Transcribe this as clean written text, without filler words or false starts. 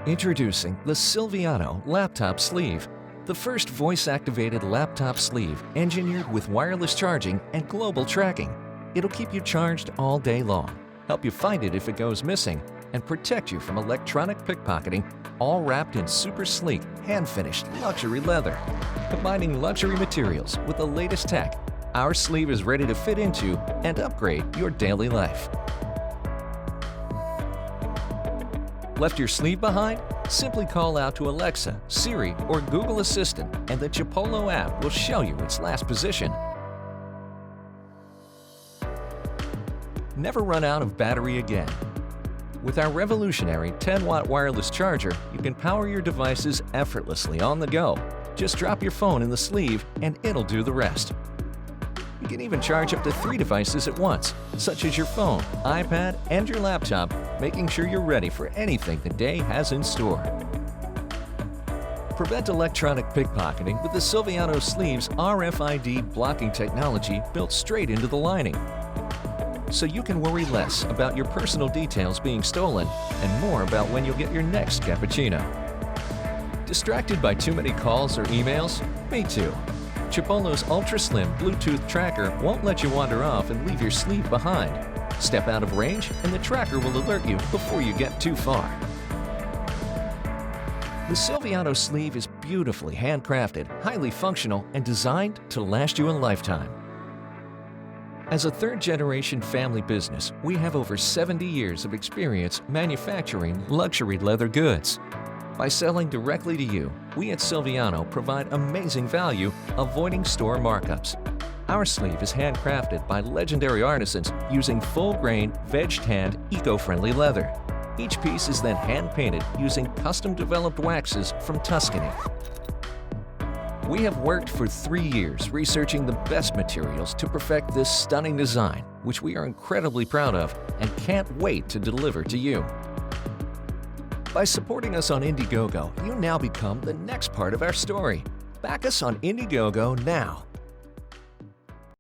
Introducing the Siviyana laptop sleeve, the first voice-activated laptop sleeve engineered with wireless charging and global tracking. It'll keep you charged all day long, help you find it if it goes missing, and protect you from electronic pickpocketing, all wrapped in super sleek, hand-finished luxury leather. Combining luxury materials with the latest tech, our sleeve is ready to fit into and upgrade your daily life. Left your sleeve behind? Simply call out to Alexa, Siri, or Google Assistant, and the Chipolo app will show you its last position. Never run out of battery again. With our revolutionary 10-watt wireless charger, you can power your devices effortlessly on the go. Just drop your phone in the sleeve and it'll do the rest. You can even charge up to 3 devices at once, such as your phone, iPad, and your laptop, making sure you're ready for anything the day has in store. Prevent electronic pickpocketing with the Siviyana sleeve's RFID blocking technology built straight into the lining. So you can worry less about your personal details being stolen and more about when you'll get your next cappuccino. Distracted by too many calls or emails? Me too. Chipolo's ultra-slim Bluetooth tracker won't let you wander off and leave your sleeve behind. Step out of range and the tracker will alert you before you get too far. The Siviyana sleeve is beautifully handcrafted, highly functional, and designed to last you a lifetime. As a third-generation family business, we have over 70 years of experience manufacturing luxury leather goods. By selling directly to you, we at Siviyana provide amazing value, avoiding store markups. Our sleeve is handcrafted by legendary artisans using full-grain, veg-tanned, eco-friendly leather. Each piece is then hand-painted using custom-developed waxes from Tuscany. We have worked for 3 years researching the best materials to perfect this stunning design, which we are incredibly proud of and can't wait to deliver to you. By supporting us on Indiegogo, you now become the next part of our story. Back us on Indiegogo now.